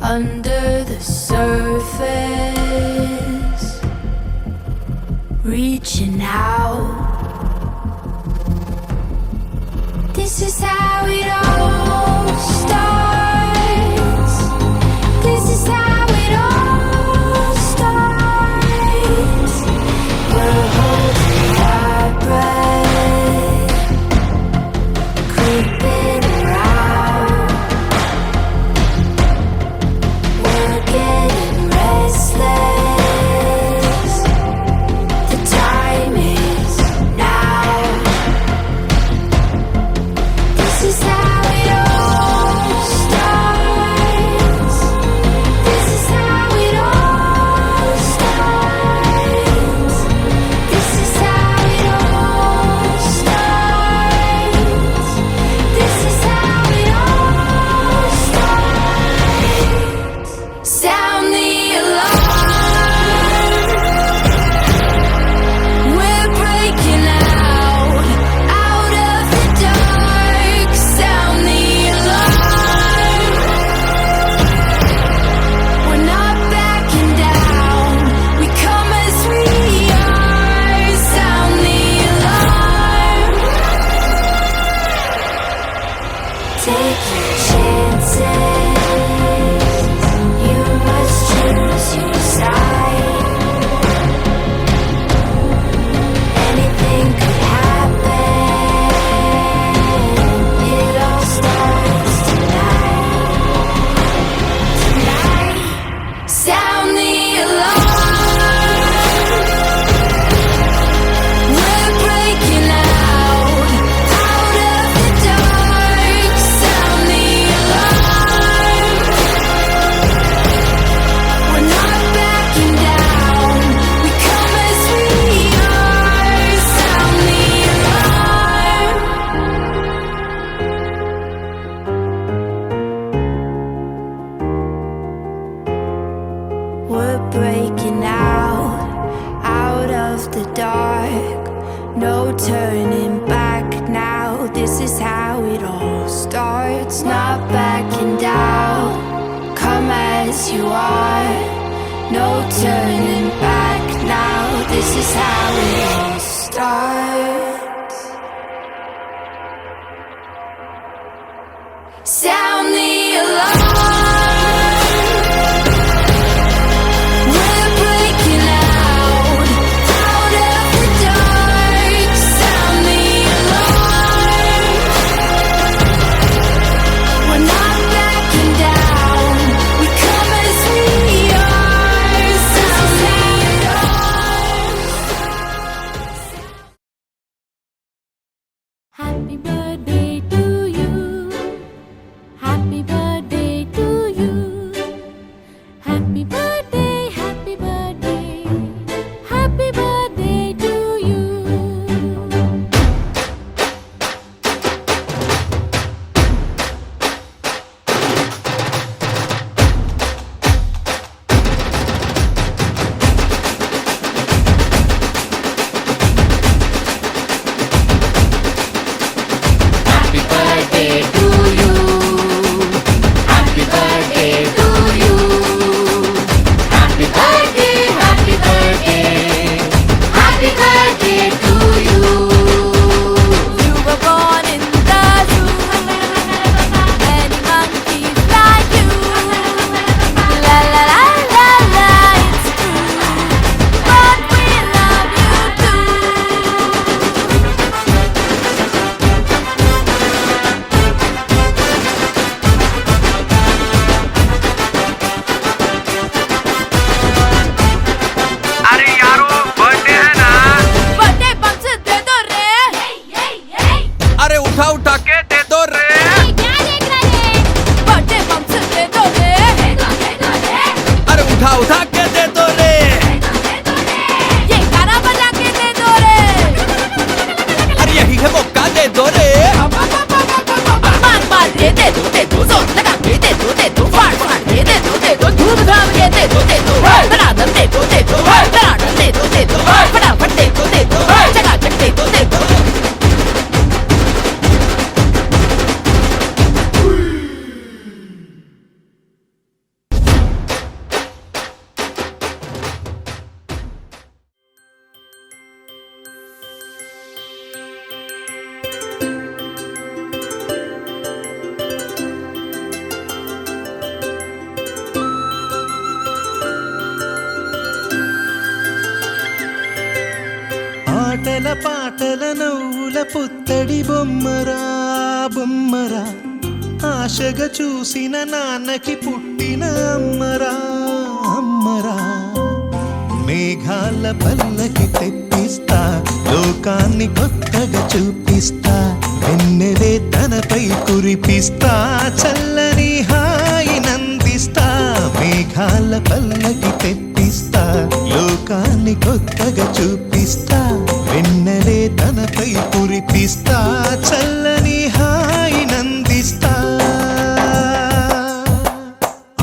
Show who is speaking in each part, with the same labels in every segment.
Speaker 1: under the surface, reaching out. This is how it all starts. This is how it all starts. We're holding our breath, creeping around. We're getting restless. The time is now. This is how it all starts. This is how it all starts. This is how it all starts. This is how it all starts. Sound the alarm. We're breaking out of the dark. Sound the alarm. We're not backing down. We come as we are. Sound the alarm. Take your chances. You must choose your side. Anything could happen. It all starts tonight. Sound the alarm. We're breaking out of the dark. Sound the alarm. We're not backing down. We come as we are. Sound the alarm. We're breaking out of the dark. No turning back now. This is how it all starts. Not backing down. Come as you are. No turning back now. This is how it all starts. Sound the
Speaker 2: ఆటల పాటల నవ్వుల పుత్తడి బొమ్మరా బొమ్మరా ఆశగా చూసిన నాన్నకి పుట్టిన అమ్మరా అమ్మరా మేఘాల పల్లకి తెప్పిస్తా లోకాన్ని కొత్తగా చూపిస్తా వెన్నెలే తనపై కురిపిస్తా చల్లని హాయినందిస్తా మేఘాల పల్లకి తెప్పిస్తా లోకాన్ని కొత్తగా చూపిస్తా వెన్నెలే తనపై కురిపిస్తా చల్లని హాయినందిస్తా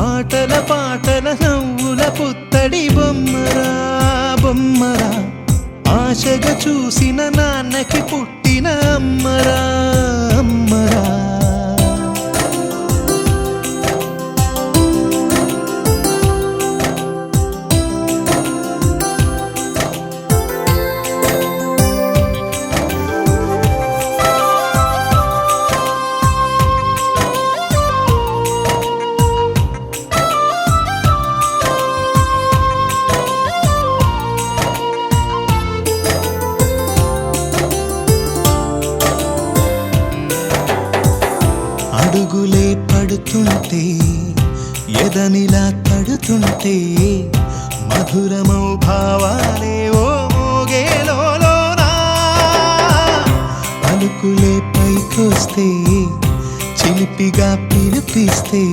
Speaker 2: ఆటల పాటల నవ్వుల పుత్తడి బొమ్మరా బొమ్మరా ఆశగా చూసిన నాన్నకి పుట్టిన అమ్మరా అమ్మరా అడుగులే పడుతుంటే ఎదనిలా తడుతుంటే మధురమౌ భావాలే ఓ మోగేలోనా పలుకులే పైకొస్తే చిలిపిగా పిలిపిస్తే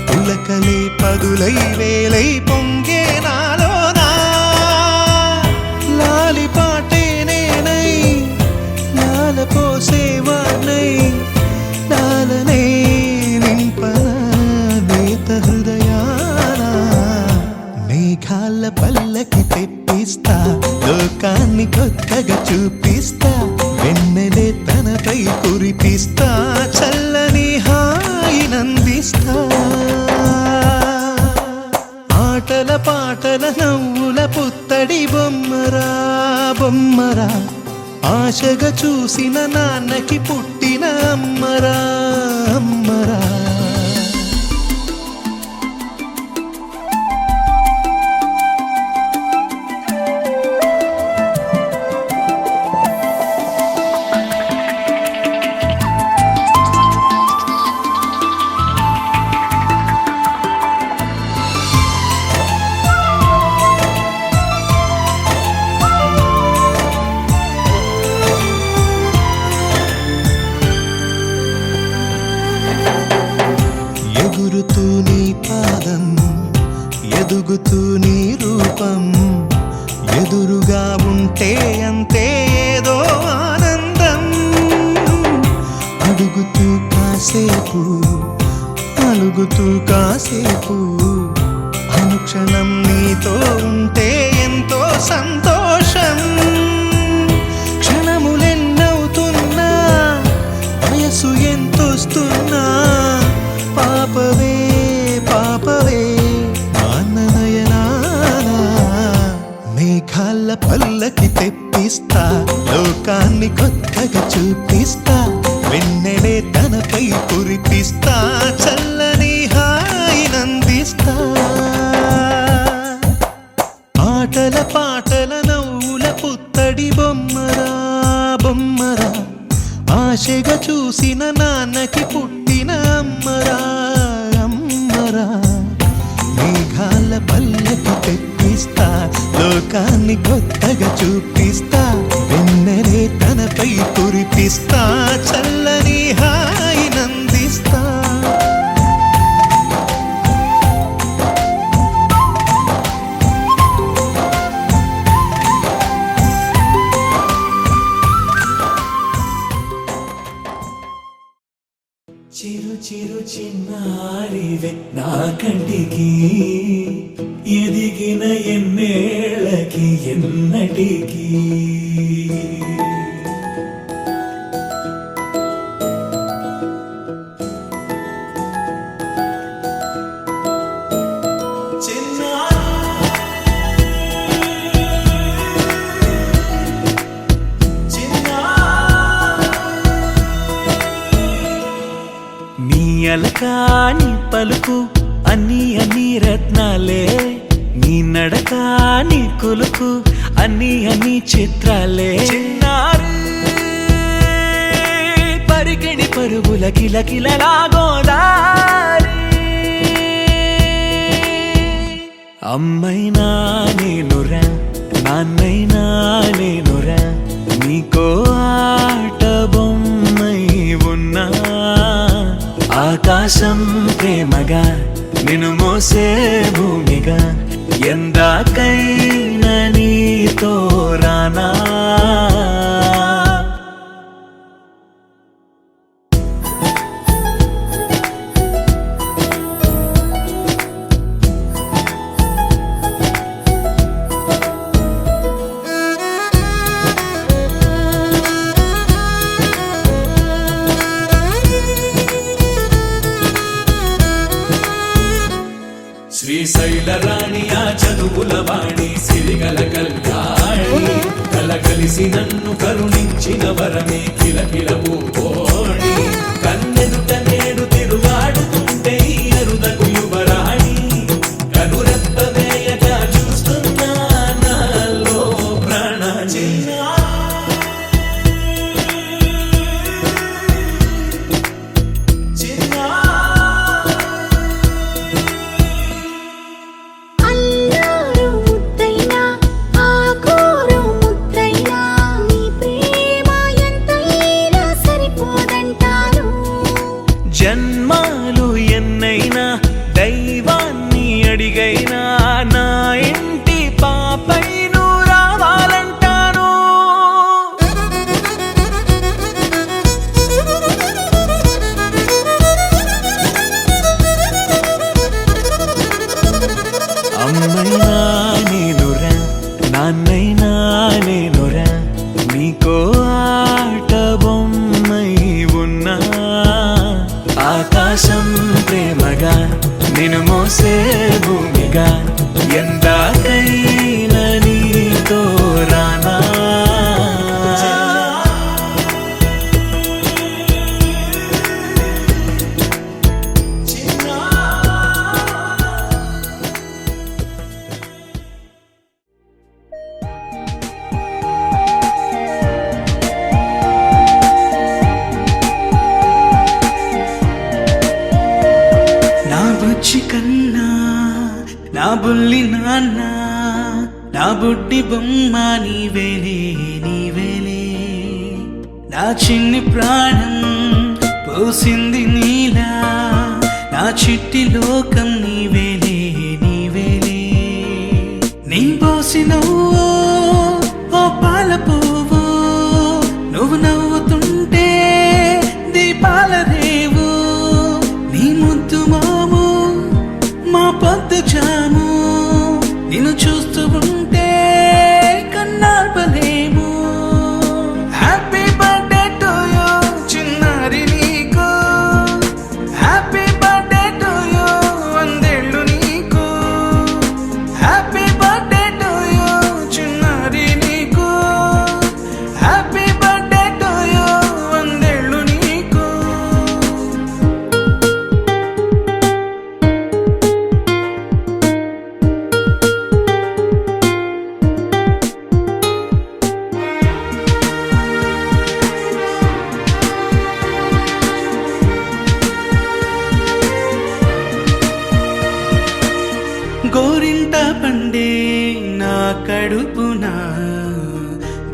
Speaker 2: పులకలే పదులై వేలై పొంగే నాలోనా లాలి పాటే నేనై లాల పోసేవాణ్ణై లాలనే నింపన నేత హృదయాన మేఘాల పల్లకి తెప్పిస్తా లోకాన్ని కొత్తగా చూపిస్తా వెన్నెలే తనపై కురిపిస్తా చల్లని హాయినందిస్తా ఆటల పాటల నవ్వుల పుత్తడి బొమ్మరా బొమ్మరా ఆశగా చూసిన నాన్నకి పుట్టిన అమ్మరా అమ్మరా ఎగురుతూ నీ పాదం ఎదుగుతూ నీ రూపం ఎదురుగా ఉంటే అంతే ఏదో ఆనందం అడుగుతూ కాసేపు అలుగుతూ కాసేపు అనుక్షణం నీతో ఉంటే ఎంతో సంతోషం క్షణములెన్నవుతున్నా వయసు ఎంతొస్తున్నా పాపవే పాపవే మాననయనానా మేఘాల పల్లకి తెప్పిస్తా లోకాన్ని కొత్తగా చూపిస్తా వెన్నెలే తనపై కురిపిస్తా చల్లని హాయినందిస్తా ఆటల పాటల నవ్వుల పుత్తడి బొమ్మరా బొమ్మరా ఆశగా చూసిన నాన్నకి పుట్టిన అమ్మరా అమ్మరా మేఘాల పల్లకి తెప్పిస్తా లోకాన్ని కొత్తగా చూపిస్తా వెన్నెలే తనపై కురిపిస్తా చల్లని హాయినందిస్తా
Speaker 3: చిరు చిరు చిన్నారివే నా కంటికి ఎదిగిన ఎన్నేళ్ళకి ఎన్నటికి అలకాని పలుకు అన్ని అన్ని రత్నాలే నీ నడక నీ కొలుకు అన్ని చిత్రాలే చిన్నారు పరికిణి పరుగుల కిలకిలలాగోదారి అమ్మైనా నేనురా నాన్నైనా నేనురా నీకో ఆట బొమ్మై ఉన్నా ఆకాశం ప్రేమగా నిన్ను మోసే భూమిగా ఎందాకైనా నీతో రానా శ్రీశైల రాణి ఆ చదువుల వాణి సిరిగల కళ్యాణి కలగలిసి నన్ను కరుణించిన వరమే కిలకిల పూకోణి కన్నెదుట నేడు తిరుగాడుతుంటే ఈ అరుదకు యువరాణి కనురెప్ప వేయగా చూస్తున్నా నాలో ప్రాణ
Speaker 4: అల్లారు ముద్దైనా ఆకోరు ముద్దైనా నీ ప్రేమ ఎంతైనా సరిపోదంటారు
Speaker 3: జన్మాలు ఎన్నైనా దైవాన్ని అడిగైనా నా ఇంటి పాపై నువ్వు రావాలంటాను అమ్మైనా నేనురా నాన్నైనా నేనురా నీకో ఆట బొమ్మై ఉన్నా ఆకాశం ప్రేమగా నిన్ను మోసే భూమిగా ఎందాకైనా నీతో రానా నా బుజ్జి కన్నా నా బుల్లి నాన్న నా బుడ్డి బొమ్మ నీవేలే నీవేలే నా చిన్ని ప్రాణం పోసింది నీలా నా చిట్టి లోకం నీవేలే నీవేలే నీ పోసినవో ఓ పాల పువ్వు నువ్వు నవ్వుతుంటే దీపాల రేవు నీ ముద్దు మాము మా పొద్దు జాము నిన్ను చూస్తూ ఉంటే కన్నార్పలేము హ్యాపీ బర్త్డే టు యూ చిన్నారి నీకు హ్యాపీ బర్త్డే టు యూ వందేళ్ళు నీకు హ్యాపీ బర్త్డే టు యూ చిన్నారి నీకు హ్యాపీ బర్త్డే టు యూ వందేళ్ళు నీకు గోరింట పండే నా కడుపున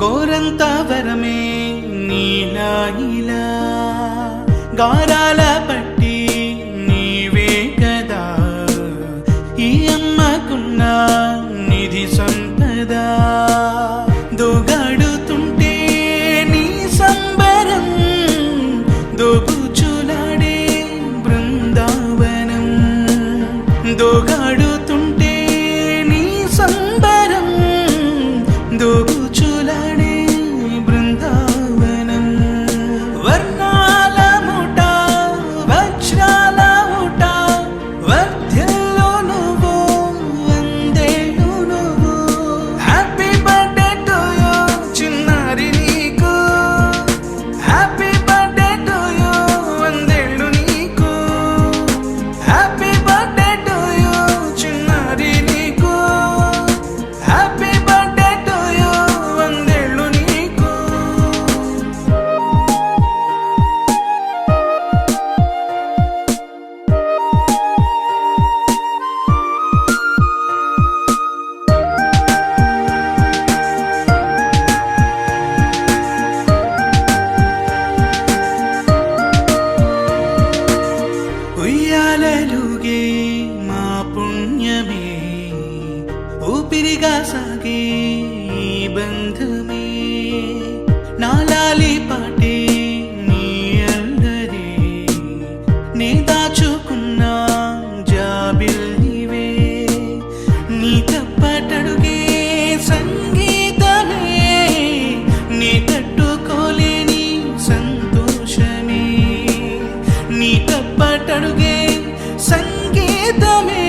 Speaker 3: గోరంత వరమే నీలా ఇలా గారాల పట్టి నీవే కదా ఈ అమ్మకున్న నిధి సంపద దోగాడుతుంటే నీ సంబరం దోబుచులాడే బృందావనం దోగాడుతుంటే నీ సంబరం దోబుచులాడే బృందావనం వర్ణాల ముఠ ఊపిరిగా సాగే ఈ బంధమే నాలాలి పాటే నీ అల్లరే నే దాచుకున్న జాబిల్లివే నీ తప్పటడుగే సంగీతమే నీ తట్టుకోలేని సంతోషమే నీ తప్పటడుగే సంగీతమే